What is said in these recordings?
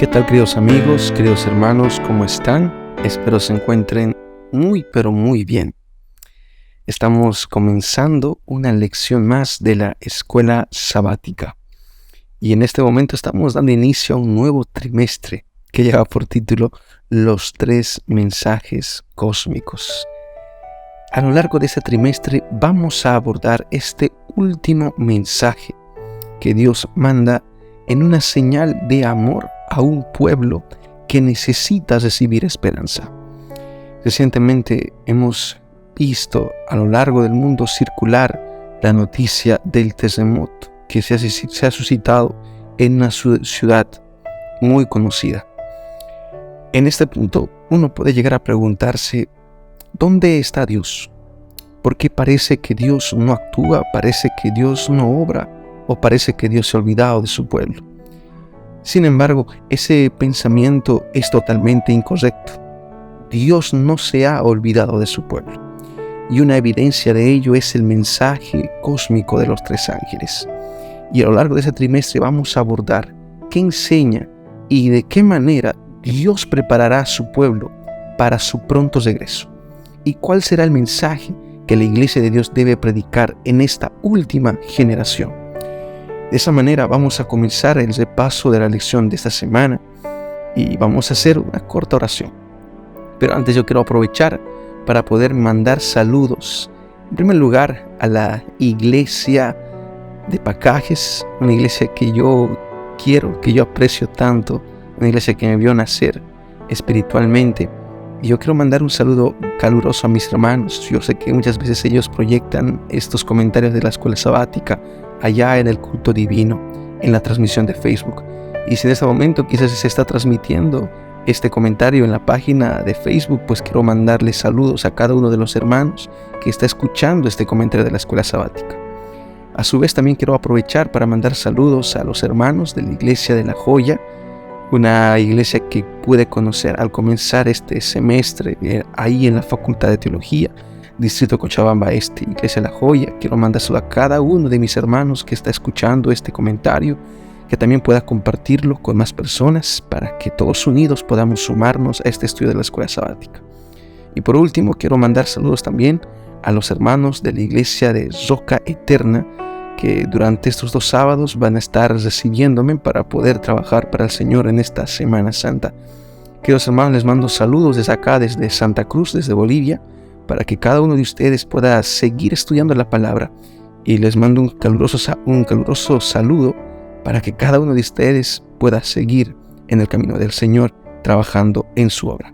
¿Qué tal, queridos amigos, queridos hermanos? ¿Cómo están? Espero se encuentren pero muy bien. Estamos comenzando una lección más de la escuela sabática. Y en este momento estamos dando inicio a un nuevo trimestre que lleva por título Los 3 mensajes cósmicos. A lo largo de este trimestre vamos a abordar este último mensaje que Dios manda en una señal de amor a un pueblo que necesita recibir esperanza. Recientemente hemos visto a lo largo del mundo circular la noticia del terremoto que se ha suscitado en una ciudad muy conocida. En este punto uno puede llegar a preguntarse, ¿dónde está Dios? ¿Por qué parece que Dios no actúa? ¿Parece que Dios no obra? ¿O parece que Dios se ha olvidado de su pueblo? Sin embargo, ese pensamiento es totalmente incorrecto. Dios no se ha olvidado de su pueblo. Y una evidencia de ello es el mensaje cósmico de los 3 ángeles. Y a lo largo de ese trimestre vamos a abordar qué enseña y de qué manera Dios preparará a su pueblo para su pronto regreso. Y cuál será el mensaje que la Iglesia de Dios debe predicar en esta última generación. De esa manera vamos a comenzar el repaso de la lección de esta semana y vamos a hacer una corta oración. Pero antes yo quiero aprovechar para poder mandar saludos. En primer lugar, a la iglesia de Pacajes, una iglesia que yo quiero, que yo aprecio tanto, una iglesia que me vio nacer espiritualmente. Y yo quiero mandar un saludo caluroso a mis hermanos. Yo sé que muchas veces ellos proyectan estos comentarios de la escuela sabática allá en el culto divino, en la transmisión de Facebook. Y si en este momento quizás se está transmitiendo este comentario en la página de Facebook, pues quiero mandarles saludos a cada uno de los hermanos que está escuchando este comentario de la escuela sabática. A su vez también quiero aprovechar para mandar saludos a los hermanos de la iglesia de La Joya, una iglesia que pude conocer al comenzar este semestre ahí en la Facultad de Teología, Distrito Cochabamba Este, Iglesia La Joya. Quiero mandárselo a cada uno de mis hermanos que está escuchando este comentario, que también pueda compartirlo con más personas para que todos unidos podamos sumarnos a este estudio de la escuela sabática. Y por último, quiero mandar saludos también a los hermanos de la Iglesia de Roca Eterna, que durante estos 2 sábados van a estar recibiéndome para poder trabajar para el Señor en esta Semana Santa. Queridos hermanos, les mando saludos desde acá, desde Santa Cruz, desde Bolivia, para que cada uno de ustedes pueda seguir estudiando la palabra. Y les mando un caluroso saludo para que cada uno de ustedes pueda seguir en el camino del Señor, trabajando en su obra.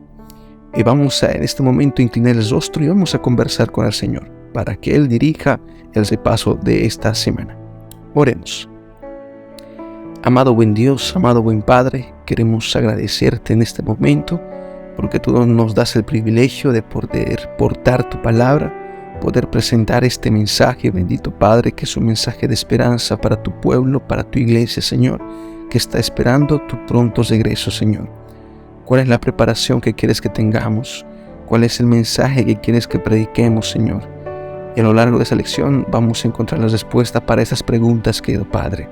Y vamos a en este momento inclinar el rostro y vamos a conversar con el Señor, para que Él dirija el repaso de esta semana. Oremos. Amado buen Dios, amado buen Padre, queremos agradecerte en este momento, porque tú nos das el privilegio de poder portar tu palabra, poder presentar este mensaje, bendito Padre, que es un mensaje de esperanza para tu pueblo, para tu iglesia, Señor, que está esperando tu pronto regreso, Señor. ¿Cuál es la preparación que quieres que tengamos? ¿Cuál es el mensaje que quieres que prediquemos, Señor? Y a lo largo de esa lección vamos a encontrar la respuesta para esas preguntas, querido Padre.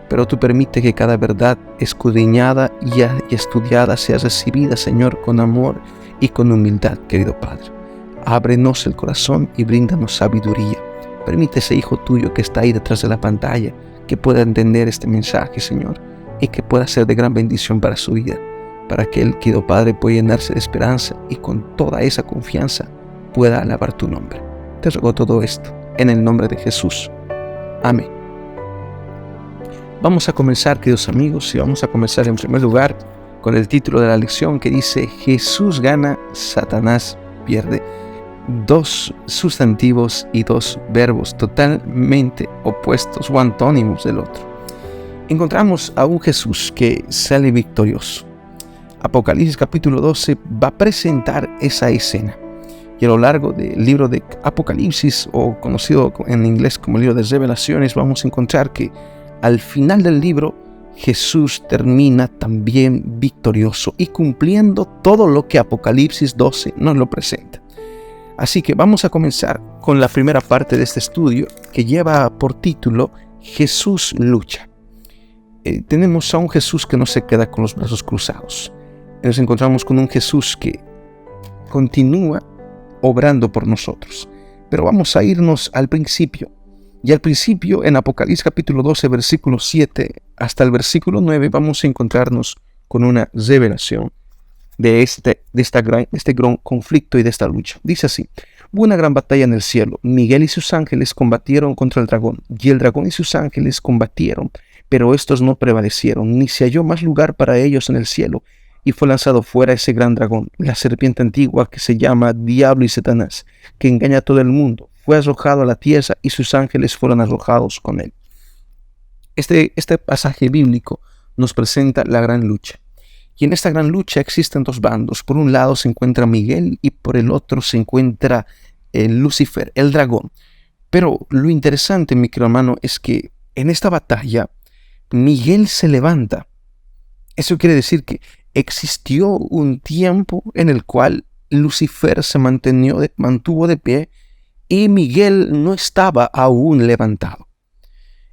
Pero tú permite que cada verdad escudriñada y estudiada sea recibida, Señor, con amor y con humildad, querido Padre. Ábrenos el corazón y bríndanos sabiduría. Permite ese hijo tuyo que está ahí detrás de la pantalla que pueda entender este mensaje, Señor, y que pueda ser de gran bendición para su vida, para que él, querido Padre, pueda llenarse de esperanza y con toda esa confianza pueda alabar tu nombre. Te ruego todo esto en el nombre de Jesús. Amén. Vamos a comenzar, queridos amigos, y vamos a comenzar en primer lugar con el título de la lección que dice: Jesús gana, Satanás pierde. 2 sustantivos y 2 verbos totalmente opuestos o antónimos del otro. Encontramos a un Jesús que sale victorioso. Apocalipsis capítulo 12 va a presentar esa escena. Y a lo largo del libro de Apocalipsis, o conocido en inglés como el libro de Revelaciones, vamos a encontrar que al final del libro Jesús termina también victorioso y cumpliendo todo lo que Apocalipsis 12 nos lo presenta. Así que vamos a comenzar con la primera parte de este estudio, que lleva por título Jesús lucha. tenemos a un Jesús que no se queda con los brazos cruzados. Nos encontramos con un Jesús que continúa obrando por nosotros. Pero vamos a irnos al principio. Y al principio, en Apocalipsis capítulo 12, versículo 7 hasta el versículo 9, vamos a encontrarnos con una revelación de este gran conflicto y de esta lucha. Dice así: hubo una gran batalla en el cielo. Miguel y sus ángeles combatieron contra el dragón, y el dragón y sus ángeles combatieron, pero estos no prevalecieron, ni se halló más lugar para ellos en el cielo. Y fue lanzado fuera ese gran dragón, la serpiente antigua que se llama Diablo y Satanás, que engaña a todo el mundo. Fue arrojado a la tierra y sus ángeles fueron arrojados con él. Este pasaje bíblico nos presenta la gran lucha. Y en esta gran lucha existen dos bandos. Por un lado se encuentra Miguel y por el otro se encuentra Lucifer, el dragón. Pero lo interesante, mi querido hermano, es que en esta batalla Miguel se levanta. Eso quiere decir que existió un tiempo en el cual Lucifer se mantuvo de pie y Miguel no estaba aún levantado.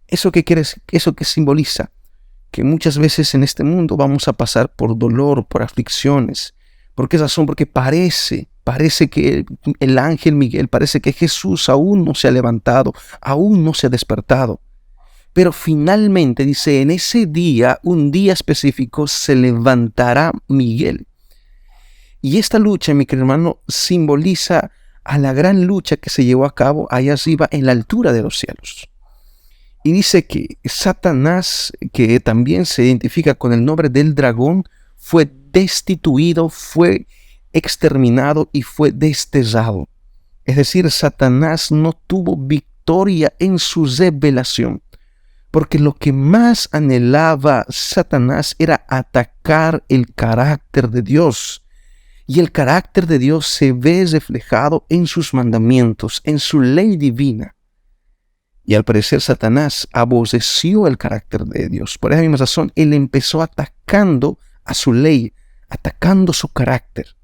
¿Eso qué quiere decir? ¿Eso qué simboliza? Que muchas veces en este mundo vamos a pasar por dolor, por aflicciones. ¿Por qué razón? Porque parece que el ángel Miguel, parece que Jesús aún no se ha levantado, aún no se ha despertado. Pero finalmente, dice, en ese día, un día específico, se levantará Miguel. Y esta lucha, mi querido hermano, simboliza a la gran lucha que se llevó a cabo allá arriba en la altura de los cielos. Y dice que Satanás, que también se identifica con el nombre del dragón, fue destituido, fue exterminado y fue desterrado. Es decir, Satanás no tuvo victoria en su revelación. Porque lo que más anhelaba Satanás era atacar el carácter de Dios. Y el carácter de Dios se ve reflejado en sus mandamientos, en su ley divina. Y al parecer Satanás aborreció el carácter de Dios. Por esa misma razón, él empezó atacando a su ley, atacando su carácter.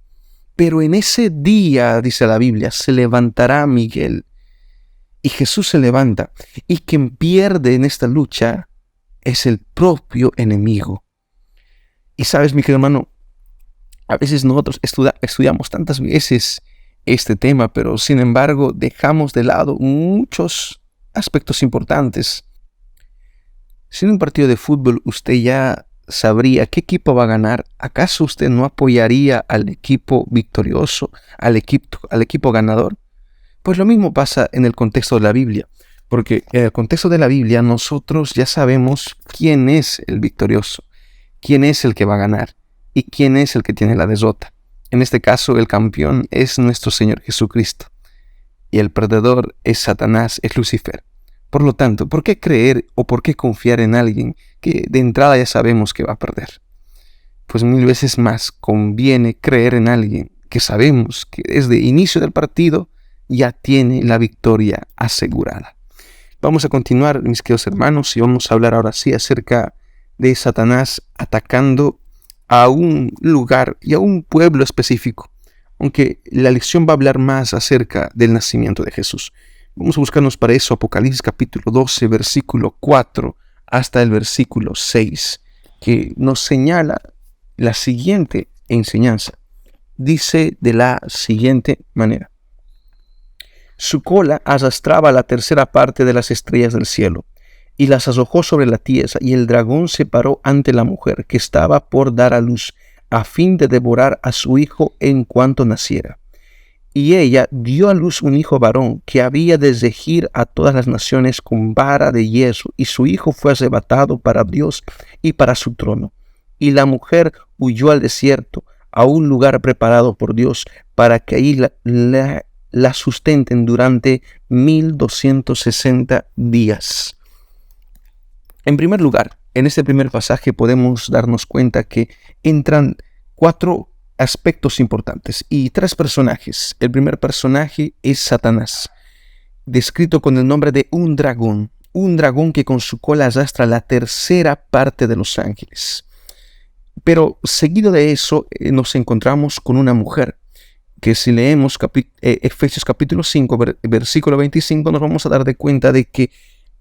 Pero en ese día, dice la Biblia, se levantará Miguel. Y Jesús se levanta, y quien pierde en esta lucha es el propio enemigo. Y sabes, mi querido hermano, a veces nosotros estudiamos tantas veces este tema, pero sin embargo dejamos de lado muchos aspectos importantes. Si en un partido de fútbol usted ya sabría qué equipo va a ganar, ¿acaso usted no apoyaría al equipo victorioso, al equipo ganador? Pues lo mismo pasa en el contexto de la Biblia, porque en el contexto de la Biblia nosotros ya sabemos quién es el victorioso, quién es el que va a ganar y quién es el que tiene la derrota. En este caso el campeón es nuestro Señor Jesucristo y el perdedor es Satanás, es Lucifer. Por lo tanto, ¿por qué creer o por qué confiar en alguien que de entrada ya sabemos que va a perder? Pues 1000 veces más conviene creer en alguien que sabemos que desde el inicio del partido ya tiene la victoria asegurada. Vamos a continuar, mis queridos hermanos, y vamos a hablar ahora sí acerca de Satanás atacando a un lugar y a un pueblo específico, aunque la lección va a hablar más acerca del nacimiento de Jesús. Vamos a buscarnos para eso Apocalipsis capítulo 12, versículo 4 hasta el versículo 6, que nos señala la siguiente enseñanza. Dice de la siguiente manera: su cola arrastraba la tercera parte de las estrellas del cielo, y las arrojó sobre la tierra, y el dragón se paró ante la mujer que estaba por dar a luz, a fin de devorar a su hijo en cuanto naciera. Y ella dio a luz un hijo varón, que había de regir a todas las naciones con vara de hierro, y su hijo fue arrebatado para Dios y para su trono. Y la mujer huyó al desierto, a un lugar preparado por Dios, para que ahí la sustenten durante 1260 días. En primer lugar, en este primer pasaje podemos darnos cuenta que entran 4 aspectos importantes y 3 personajes. El primer personaje es Satanás, descrito con el nombre de un dragón que con su cola arrastra la tercera parte de los ángeles. Pero seguido de eso nos encontramos con una mujer, que si leemos Efesios capítulo 5, versículo 25, nos vamos a dar de cuenta de que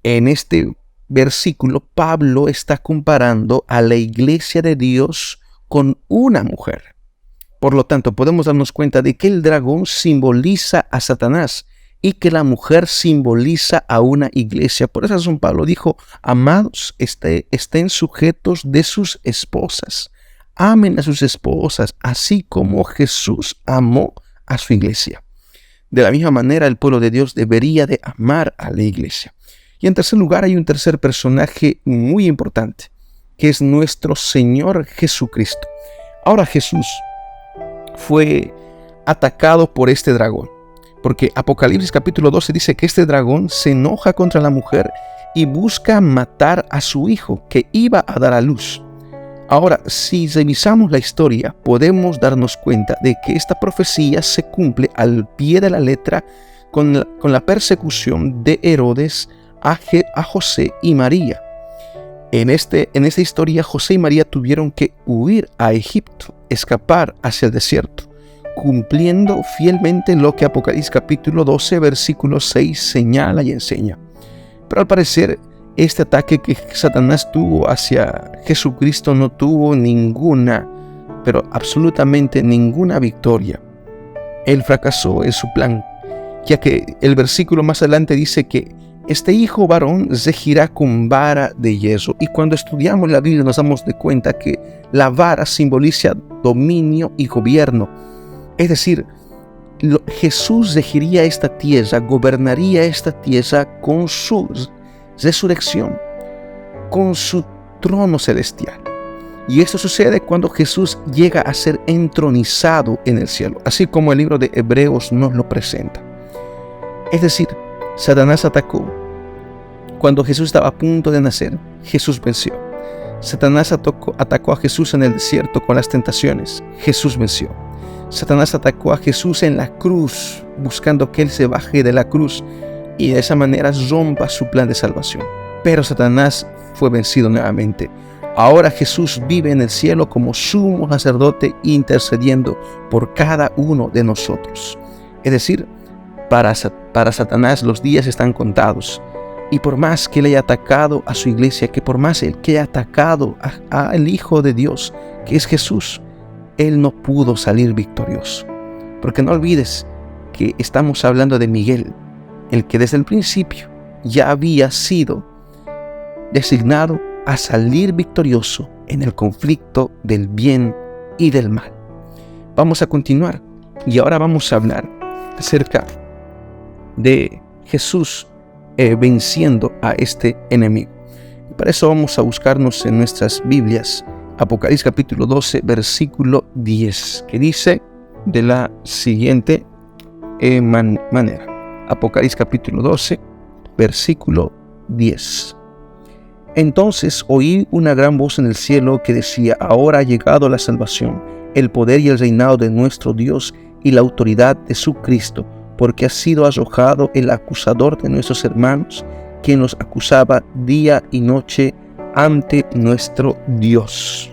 en este versículo, Pablo está comparando a la iglesia de Dios con una mujer. Por lo tanto, podemos darnos cuenta de que el dragón simboliza a Satanás y que la mujer simboliza a una iglesia. Por esa razón Pablo dijo: amados, estén sujetos de sus esposas. Amen a sus esposas, así como Jesús amó a su iglesia. De la misma manera, el pueblo de Dios debería de amar a la iglesia. Y en tercer lugar, hay un tercer personaje muy importante, que es nuestro Señor Jesucristo. Ahora, Jesús fue atacado por este dragón, porque Apocalipsis capítulo 12 dice que este dragón se enoja contra la mujer y busca matar a su hijo, que iba a dar a luz. Ahora, si revisamos la historia, podemos darnos cuenta de que esta profecía se cumple al pie de la letra con la persecución de Herodes a José y María. En esta historia, José y María tuvieron que huir a Egipto, escapar hacia el desierto, cumpliendo fielmente lo que Apocalipsis capítulo 12, versículo 6 señala y enseña. Pero al parecer, este ataque que Satanás tuvo hacia Jesucristo no tuvo ninguna, pero absolutamente ninguna victoria. Él fracasó en su plan, ya que el versículo más adelante dice que este hijo varón regirá con vara de hierro. Y cuando estudiamos la Biblia nos damos de cuenta que la vara simboliza dominio y gobierno. Es decir, Jesús regiría esta tierra, gobernaría esta tierra con su resurrección, con su trono celestial. Y esto sucede cuando Jesús llega a ser entronizado en el cielo, así como el libro de Hebreos nos lo presenta. Es decir, Satanás atacó. Cuando Jesús estaba a punto de nacer, Jesús venció. Satanás atacó a Jesús en el desierto con las tentaciones. Jesús venció. Satanás atacó a Jesús en la cruz, buscando que Él se baje de la cruz y de esa manera rompa su plan de salvación. Pero Satanás fue vencido nuevamente. Ahora Jesús vive en el cielo como sumo sacerdote, intercediendo por cada uno de nosotros. Es decir, para Satanás los días están contados. Y por más que él haya atacado a su iglesia, que por más que haya atacado al Hijo de Dios, que es Jesús, él no pudo salir victorioso. Porque no olvides que estamos hablando de Miguel, el que desde el principio ya había sido designado a salir victorioso en el conflicto del bien y del mal. Vamos a continuar y ahora vamos a hablar acerca de Jesús venciendo a este enemigo. Y para eso vamos a buscarnos en nuestras Biblias Apocalipsis capítulo 12 versículo 10, que dice de la siguiente manera. Apocalipsis capítulo 12 versículo 10. Entonces oí una gran voz en el cielo que decía: ahora ha llegado la salvación, el poder y el reinado de nuestro Dios y la autoridad de su Cristo, porque ha sido arrojado el acusador de nuestros hermanos, quien los acusaba día y noche ante nuestro Dios.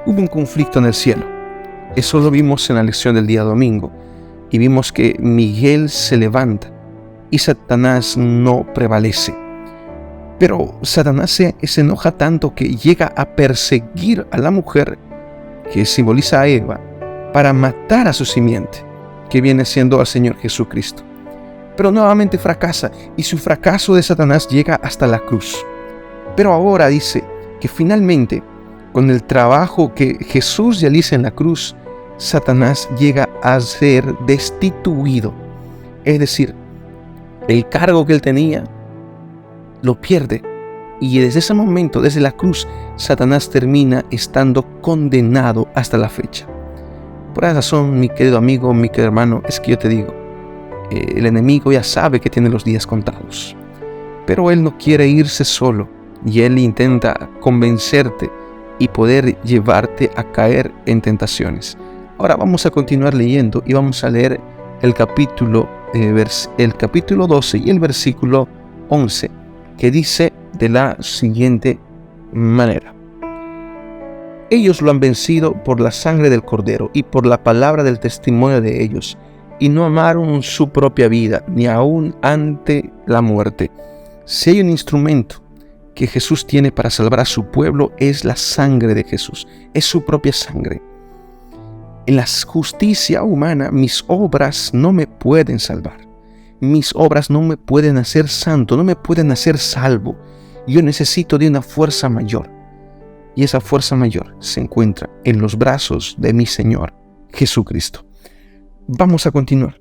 Hubo un conflicto en el cielo. Eso lo vimos en la lección del día domingo. Y vimos que Miguel se levanta y Satanás no prevalece. Pero Satanás se enoja tanto que llega a perseguir a la mujer, que simboliza a Eva, para matar a su simiente, que viene siendo al Señor Jesucristo. Pero nuevamente fracasa, y su fracaso de Satanás llega hasta la cruz. Pero ahora dice que finalmente, con el trabajo que Jesús realiza en la cruz, Satanás llega a ser destituido. Es decir, el cargo que él tenía lo pierde. Y desde ese momento, desde la cruz, Satanás termina estando condenado hasta la fecha. Por esa razón, mi querido amigo, mi querido hermano, es que yo te digo, el enemigo ya sabe que tiene los días contados. Pero él no quiere irse solo. Y él intenta convencerte y poder llevarte a caer en tentaciones. Ahora vamos a continuar leyendo y vamos a leer el capítulo 12 y el versículo 11, que dice de la siguiente manera: ellos lo han vencido por la sangre del Cordero y por la palabra del testimonio de ellos, y no amaron su propia vida, ni aun ante la muerte. Si hay un instrumento que Jesús tiene para salvar a su pueblo es la sangre de Jesús, es su propia sangre. En la justicia humana, mis obras no me pueden salvar. Mis obras no me pueden hacer santo, no me pueden hacer salvo. Yo necesito de una fuerza mayor. Y esa fuerza mayor se encuentra en los brazos de mi Señor Jesucristo. Vamos a continuar.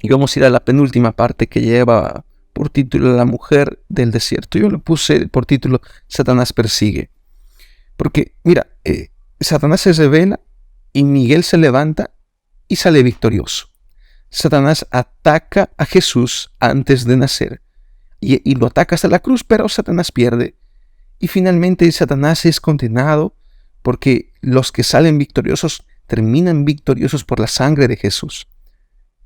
Y vamos a ir a la penúltima parte que lleva por título La mujer del desierto. Yo le puse por título Satanás persigue. Porque, mira, Satanás se revela y Miguel se levanta y sale victorioso. Satanás ataca a Jesús antes de nacer y lo ataca hasta la cruz, pero Satanás pierde. Y finalmente Satanás es condenado porque los que salen victoriosos terminan victoriosos por la sangre de Jesús.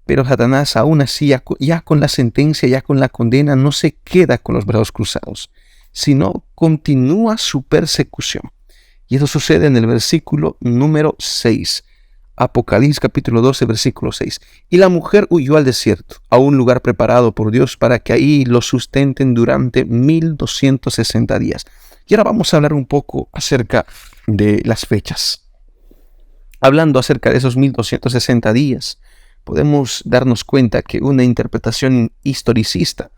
Pero Satanás aún así, ya con la sentencia, ya con la condena, no se queda con los brazos cruzados, sino continúa su persecución. Y eso sucede en el versículo número 6. Apocalipsis capítulo 12, versículo 6. Y la mujer huyó al desierto, a un lugar preparado por Dios para que ahí lo sustenten durante 1260 días. Y ahora vamos a hablar un poco acerca de las fechas. Hablando acerca de esos 1260 días, podemos darnos cuenta que una interpretación historicista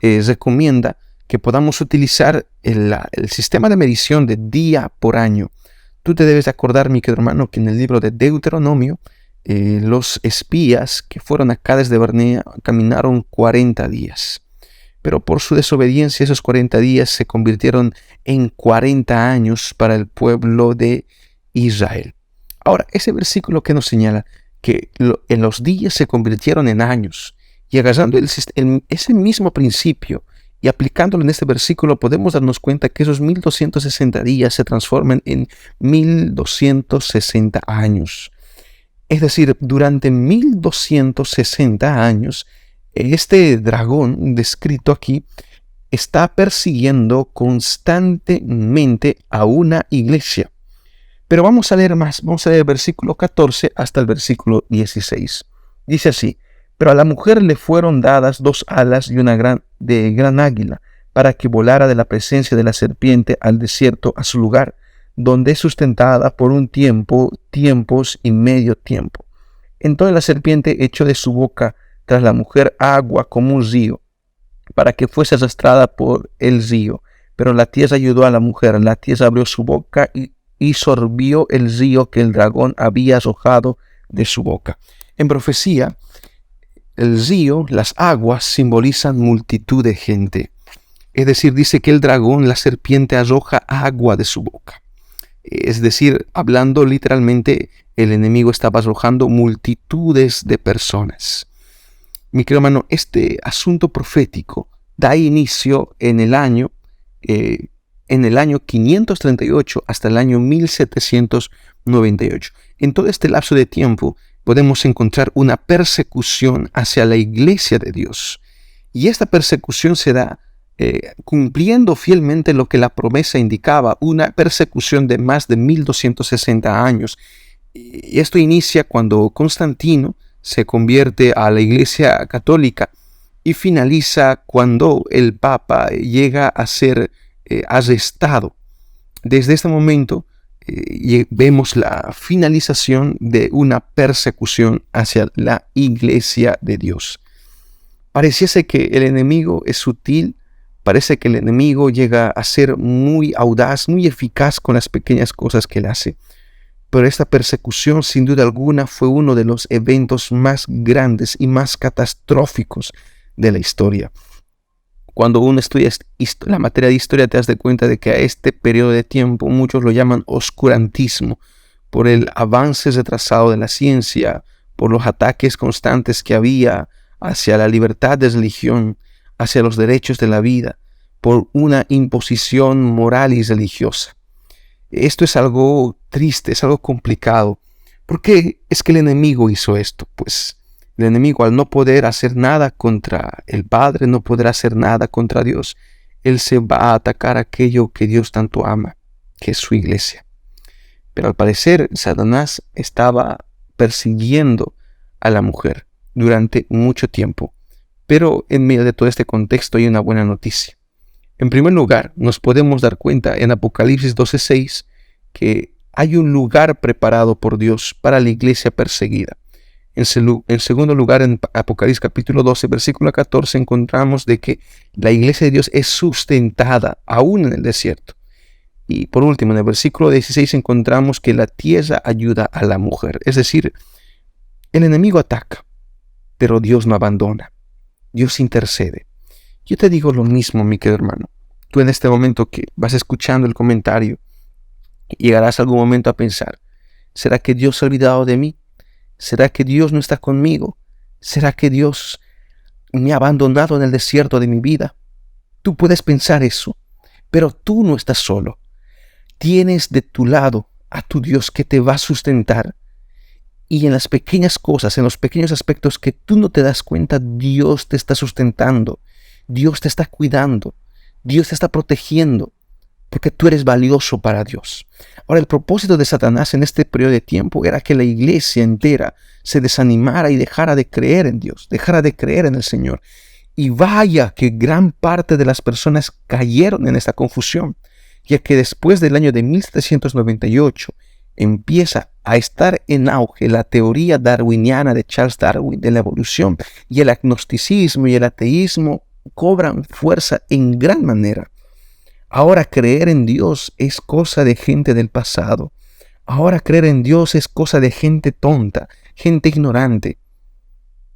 recomienda que podamos utilizar el sistema de medición de día por año. Tú te debes de acordar, mi querido hermano, que en el libro de Deuteronomio, los espías que fueron a Cades de Barnea caminaron 40 días. Pero por su desobediencia, esos 40 días se convirtieron en 40 años para el pueblo de Israel. Ahora, ese versículo que nos señala que en los días se convirtieron en años, y agarrando ese mismo principio y aplicándolo en este versículo, podemos darnos cuenta que esos 1260 días se transforman en 1260 años. Es decir, durante 1260 años, este dragón descrito aquí está persiguiendo constantemente a una iglesia. Pero vamos a leer más, vamos a leer el versículo 14 hasta el versículo 16. Dice así: pero a la mujer le fueron dadas 2 alas y una gran águila, para que volara de la presencia de la serpiente al desierto, a su lugar, donde es sustentada por un tiempo, tiempos y medio tiempo. Entonces la serpiente echó de su boca tras la mujer agua como un río, para que fuese arrastrada por el río. Pero la tierra ayudó a la mujer, la tierra abrió su boca y sorbió el río que el dragón había arrojado de su boca. En profecía, el río, las aguas, simbolizan multitud de gente. Es decir, dice que el dragón, la serpiente, arroja agua de su boca. Es decir, hablando literalmente, el enemigo estaba arrojando multitudes de personas. Mi querido hermano, este asunto profético da inicio en el año 538 hasta el año 1798. En todo este lapso de tiempo podemos encontrar una persecución hacia la iglesia de Dios. Y esta persecución se da cumpliendo fielmente lo que la promesa indicaba, una persecución de más de 1260 años. Y esto inicia cuando Constantino se convierte a la iglesia católica y finaliza cuando el Papa llega a ser arrestado. Desde este momento vemos la finalización de una persecución hacia la iglesia de Dios. Pareciese que el enemigo es sutil, parece que el enemigo llega a ser muy audaz, muy eficaz con las pequeñas cosas que él hace. Pero esta persecución, sin duda alguna, fue uno de los eventos más grandes y más catastróficos de la historia. Cuando uno estudia la materia de historia, te das de cuenta de que a este periodo de tiempo muchos lo llaman oscurantismo, por el avance retrasado de la ciencia, por los ataques constantes que había hacia la libertad de religión, hacia los derechos de la vida, por una imposición moral y religiosa. Esto es algo triste, es algo complicado. ¿Por qué es que el enemigo hizo esto? Pues el enemigo, al no poder hacer nada contra el Padre, no podrá hacer nada contra Dios, él se va a atacar aquello que Dios tanto ama, que es su iglesia. Pero al parecer, Satanás estaba persiguiendo a la mujer durante mucho tiempo. Pero en medio de todo este contexto hay una buena noticia. En primer lugar, nos podemos dar cuenta en Apocalipsis 12:6 que hay un lugar preparado por Dios para la iglesia perseguida. En segundo lugar, en Apocalipsis capítulo 12, versículo 14, encontramos de que la iglesia de Dios es sustentada aún en el desierto. Y por último, en el versículo 16 encontramos que la tierra ayuda a la mujer. Es decir, el enemigo ataca, pero Dios no abandona. Dios intercede. Yo te digo lo mismo, mi querido hermano. Tú en este momento que vas escuchando el comentario, llegarás algún momento a pensar, ¿será que Dios se ha olvidado de mí? ¿Será que Dios no está conmigo? ¿Será que Dios me ha abandonado en el desierto de mi vida? Tú puedes pensar eso, pero tú no estás solo. Tienes de tu lado a tu Dios que te va a sustentar. Y en las pequeñas cosas, en los pequeños aspectos que tú no te das cuenta, Dios te está sustentando. Dios te está cuidando. Dios te está protegiendo. Porque tú eres valioso para Dios. Ahora, el propósito de Satanás en este periodo de tiempo era que la iglesia entera se desanimara y dejara de creer en Dios, dejara de creer en el Señor. Y vaya que gran parte de las personas cayeron en esta confusión, ya que después del año de 1798 empieza a estar en auge la teoría darwiniana de Charles Darwin de la evolución, y el agnosticismo y el ateísmo cobran fuerza en gran manera. Ahora creer en Dios es cosa de gente del pasado. Ahora creer en Dios es cosa de gente tonta, gente ignorante,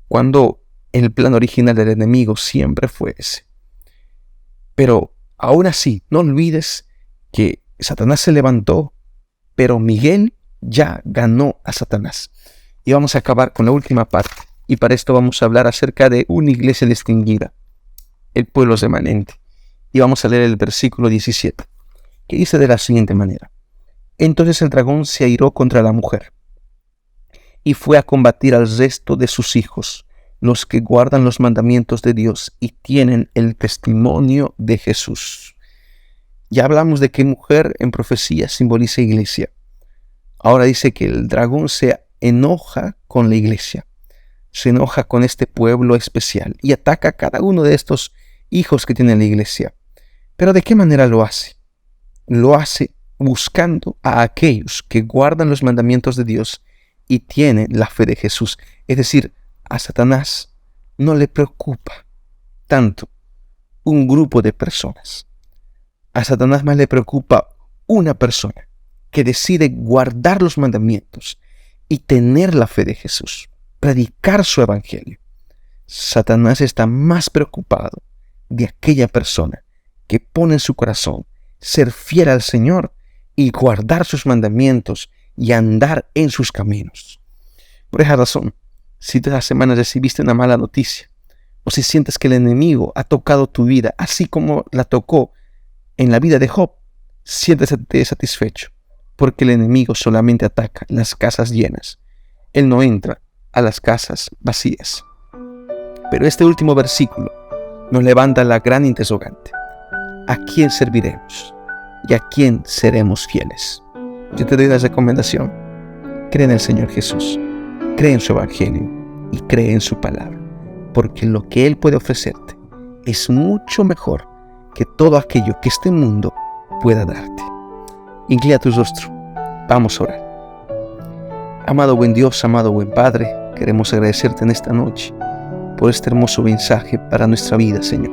cuando el plan original del enemigo siempre fue ese. Pero aún así, no olvides que Satanás se levantó, pero Miguel ya ganó a Satanás. Y vamos a acabar con la última parte. Y para esto vamos a hablar acerca de una iglesia distinguida, el pueblo remanente. Y vamos a leer el versículo 17, que dice de la siguiente manera. Entonces el dragón se airó contra la mujer y fue a combatir al resto de sus hijos, los que guardan los mandamientos de Dios y tienen el testimonio de Jesús. Ya hablamos de que mujer en profecía simboliza iglesia. Ahora dice que el dragón se enoja con la iglesia, se enoja con este pueblo especial y ataca a cada uno de estos hijos que tiene la iglesia. Pero ¿de qué manera lo hace? Lo hace buscando a aquellos que guardan los mandamientos de Dios y tienen la fe de Jesús. Es decir, a Satanás no le preocupa tanto un grupo de personas. A Satanás más le preocupa una persona que decide guardar los mandamientos y tener la fe de Jesús, predicar su evangelio. Satanás está más preocupado de aquella persona que pone en su corazón ser fiel al Señor y guardar sus mandamientos y andar en sus caminos. Por esa razón, si esta semana recibiste una mala noticia, o si sientes que el enemigo ha tocado tu vida, así como la tocó en la vida de Job, siéntete satisfecho, porque el enemigo solamente ataca las casas llenas. Él no entra a las casas vacías. Pero este último versículo nos levanta la gran interrogante. ¿A quién serviremos? ¿Y a quién seremos fieles? Yo te doy la recomendación. Cree en el Señor Jesús. Cree en su evangelio y cree en su palabra. Porque lo que Él puede ofrecerte es mucho mejor que todo aquello que este mundo pueda darte. Inclina tu rostro. Vamos a orar. Amado buen Dios, amado buen Padre, queremos agradecerte en esta noche por este hermoso mensaje para nuestra vida, Señor.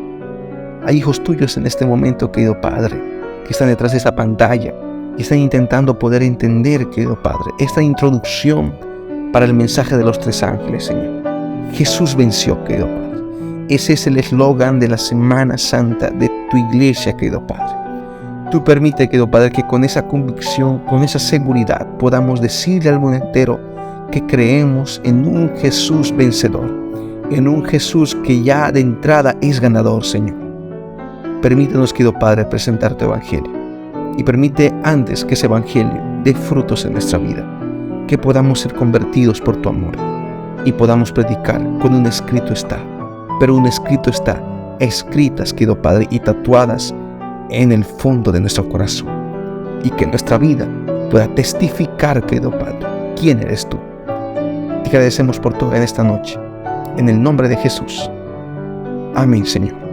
Hay hijos tuyos en este momento, querido Padre, que están detrás de esa pantalla y están intentando poder entender, querido Padre, esta introducción para el mensaje de los tres ángeles, Señor. Jesús venció, querido Padre. Ese es el eslogan de la Semana Santa de tu iglesia, querido Padre. Tú permite, querido Padre, que con esa convicción, con esa seguridad, podamos decirle al mundo entero que creemos en un Jesús vencedor, en un Jesús que ya de entrada es ganador, Señor. Permítenos, querido Padre, presentar tu evangelio y permite antes que ese evangelio dé frutos en nuestra vida, que podamos ser convertidos por tu amor y podamos predicar con un escrito está, pero un escrito está, escritas, querido Padre, y tatuadas en el fondo de nuestro corazón, y que nuestra vida pueda testificar, querido Padre, quién eres tú. Te agradecemos por todo en esta noche, en el nombre de Jesús. Amén, Señor.